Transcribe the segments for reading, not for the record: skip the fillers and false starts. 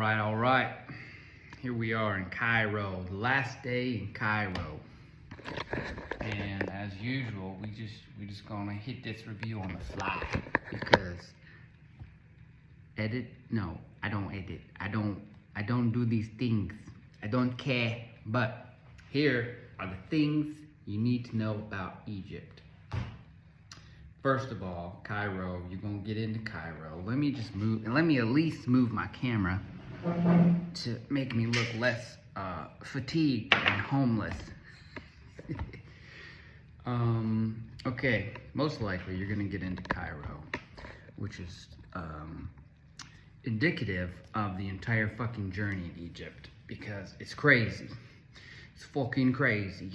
All right. Here we are in Cairo, the last day in Cairo. And as usual, we just gonna hit this review on the fly because I don't edit. I don't do these things. I don't care. But here are the things you need to know about Egypt. First of all, Cairo, you're gonna get into Cairo. Let me at least move my camera to make me look less fatigued and homeless. Okay, most likely you're gonna get into Cairo, which is indicative of the entire fucking journey in Egypt because it's crazy. It's fucking crazy.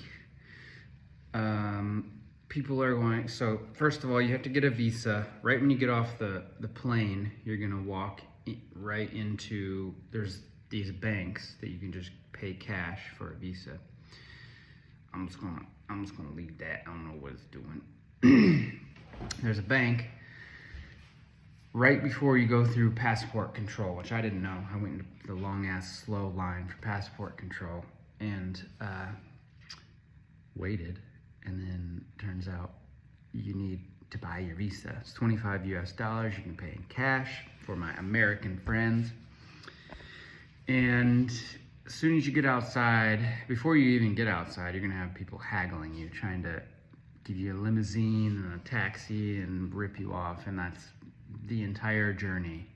People are going, so first of all, you have to get a visa. Right when you get off the plane, you're gonna walk right into, there's these banks that you can just pay cash for a visa. I'm just gonna leave that. I don't know what it's doing. There's a bank right before you go through passport control, which I didn't know. I went into the long ass slow line for passport control and waited, and then turns out you need to buy your visa. It's $25 US. You can pay in cash for my American friends. And as soon as you get outside, before you even get outside, you're gonna have people haggling you, trying to give you a limousine and a taxi and rip you off. And that's the entire journey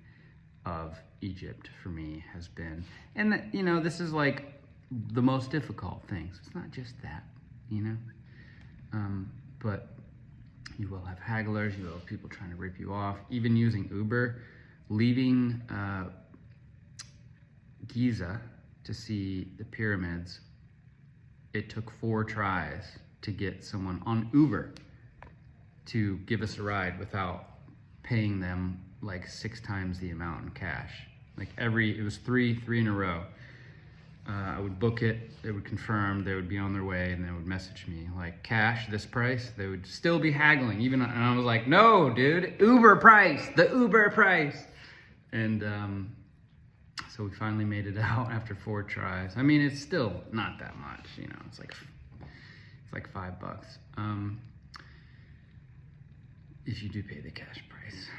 of Egypt for me has been. And you know, this is like the most difficult things. It's not just that, you know? But you will have hagglers, you will have people trying to rip you off. Even using Uber, leaving Giza to see the pyramids, it took 4 tries to get someone on Uber to give us a ride without paying them like 6 times the amount in cash. Like it was three in a row. I would book it, they would confirm, they would be on their way, and they would message me like, cash, this price. They would still be haggling, and I was like, no, dude, Uber price, the Uber price. And so we finally made it out after 4 tries. I mean, it's still not that much, you know, it's like $5 if you do pay the cash price.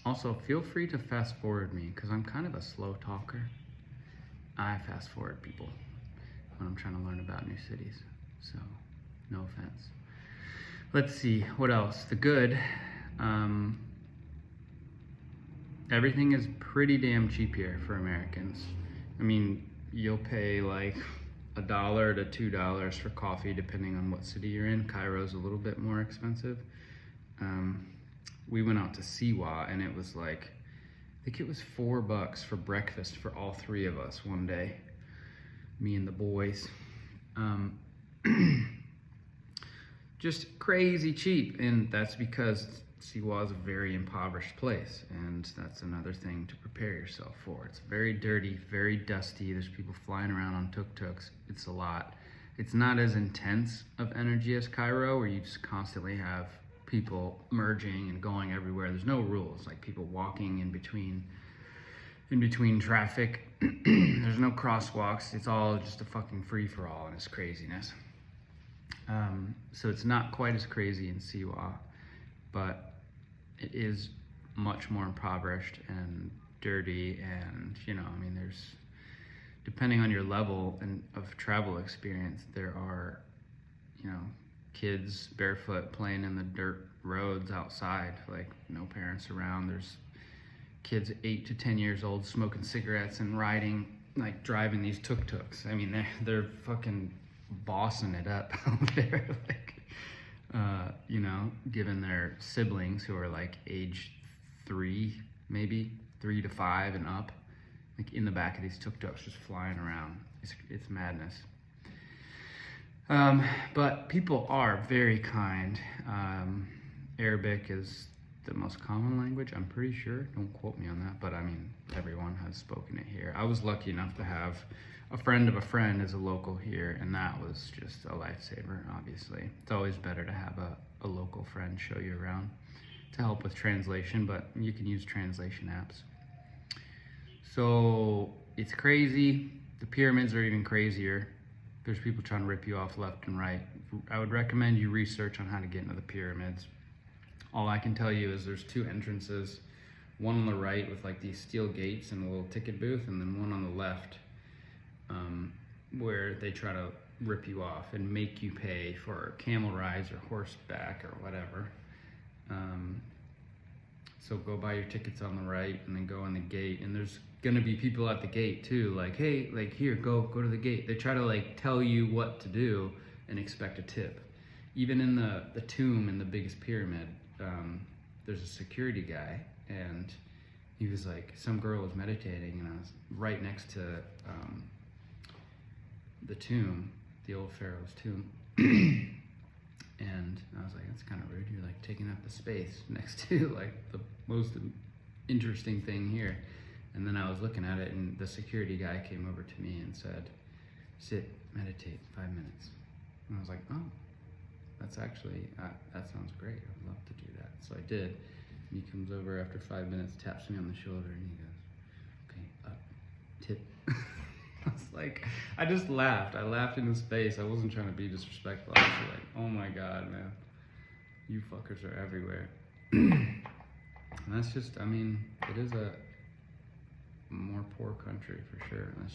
Also, feel free to fast forward me because I'm kind of a slow talker. I fast forward people when I'm trying to learn about new cities, so no offense. Let's see, what else? The good, everything is pretty damn cheap here for Americans. I mean, you'll pay like $1 to $2 for coffee depending on what city you're in. Cairo's a little bit more expensive. We went out to Siwa and it was like, I think it was $4 for breakfast for all 3 of us one day, me and the boys. Just crazy cheap, and that's because Siwa is a very impoverished place, and that's another thing to prepare yourself for. It's very dirty, very dusty. There's people flying around on tuk-tuks. It's a lot. It's not as intense of energy as Cairo, where you just constantly have people merging and going everywhere. There's no rules, like people walking in between traffic. There's no crosswalks. It's all just a fucking free-for-all, and it's craziness. So it's not quite as crazy in Siwa, but it is much more impoverished and dirty, and you know, I mean, there's, depending on your level of travel experience, there are, you know, kids barefoot playing in the dirt roads outside, like no parents around. There's kids 8 to 10 years old smoking cigarettes and driving these tuk-tuks. I mean, they're fucking bossing it up out there, like, you know, given their siblings who are like age 3, maybe 3 to 5 and up, like in the back of these tuk-tuks just flying around. It's madness. But people are very kind. Arabic is the most common language, I'm pretty sure. Don't quote me on that, but I mean, everyone has spoken it here. I was lucky enough to have a friend of a friend as a local here, and that was just a lifesaver, obviously. It's always better to have a local friend show you around to help with translation, but you can use translation apps. So it's crazy. The pyramids are even crazier. There's people trying to rip you off left and right. I would recommend you research on how to get into the pyramids. All I can tell you is there's 2 entrances, one on the right with like these steel gates and a little ticket booth, and then one on the left where they try to rip you off and make you pay for camel rides or horseback or whatever. So go buy your tickets on the right and then go on the gate, and there's gonna be people at the gate too, like, hey, like, here, go to the gate. They try to like tell you what to do and expect a tip. Even in the tomb in the biggest pyramid, there's a security guy, and he was like, some girl was meditating, and I was right next to the tomb, the old pharaoh's tomb. And I was like, that's kind of rude. You're like taking up the space next to like the most interesting thing here. And then I was looking at it, and the security guy came over to me and said, sit, meditate 5 minutes. And I was like, oh, that's actually, that sounds great. I'd love to do that. So I did. And he comes over after 5 minutes, taps me on the shoulder, and he goes, okay, up, tip. I was like, I just laughed. I laughed in his face. I wasn't trying to be disrespectful. I was like, oh my God, man. You fuckers are everywhere. And that's just, I mean, it is a more poor country for sure. And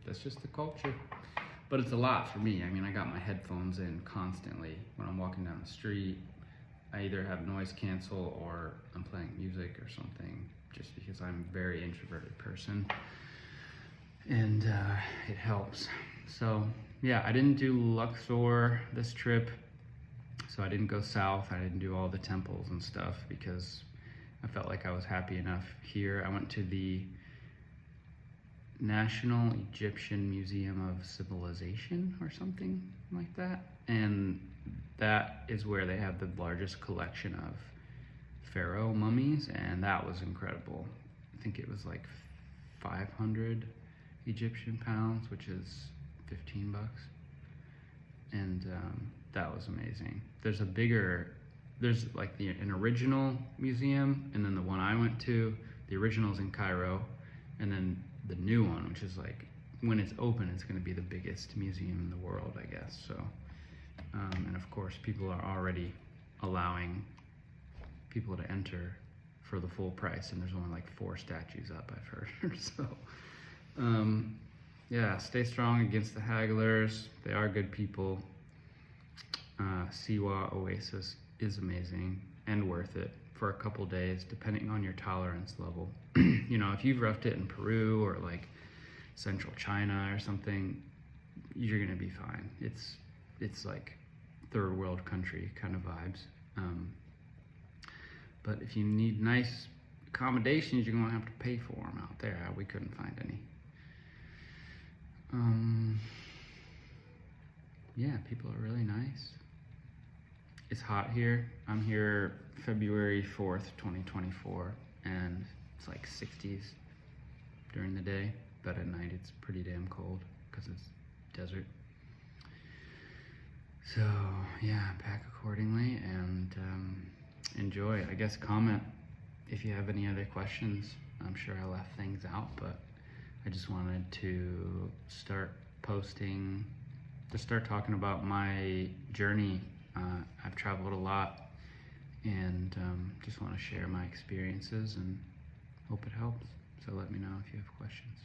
that's just the culture. But it's a lot for me. I mean, I got my headphones in constantly when I'm walking down the street. I either have noise cancel or I'm playing music or something, just because I'm a very introverted person. And it helps. So yeah, I didn't do Luxor this trip, so I didn't go south. I didn't do all the temples and stuff because I felt like I was happy enough here. I went to the National Egyptian Museum of Civilization or something like that, and that is where they have the largest collection of pharaoh mummies, and that was incredible. I think it was like 500 Egyptian pounds, which is 15 bucks. And that was amazing. There's like an original museum, and then the one I went to, the original's in Cairo, and then the new one, which is like, when it's open, it's gonna be the biggest museum in the world, I guess. So, and of course, people are already allowing people to enter for the full price, and there's only like 4 statues up, I've heard. So, yeah, stay strong against the hagglers. They are good people. Siwa Oasis is amazing and worth it for a couple days, depending on your tolerance level. You know, if you've roughed it in Peru or like central China or something, you're gonna be fine. It's like third world country kind of vibes. But if you need nice accommodations, you're gonna have to pay for them out there. We couldn't find any. Yeah, people are really nice. It's hot here. I'm here February 4th, 2024, and it's like 60s during the day, but at night it's pretty damn cold because it's desert. So yeah, pack accordingly and enjoy. I guess comment if you have any other questions. I'm sure I left things out, but I just wanted to start posting, to start talking about my journey. I've traveled a lot, and just want to share my experiences and hope it helps. So let me know if you have questions.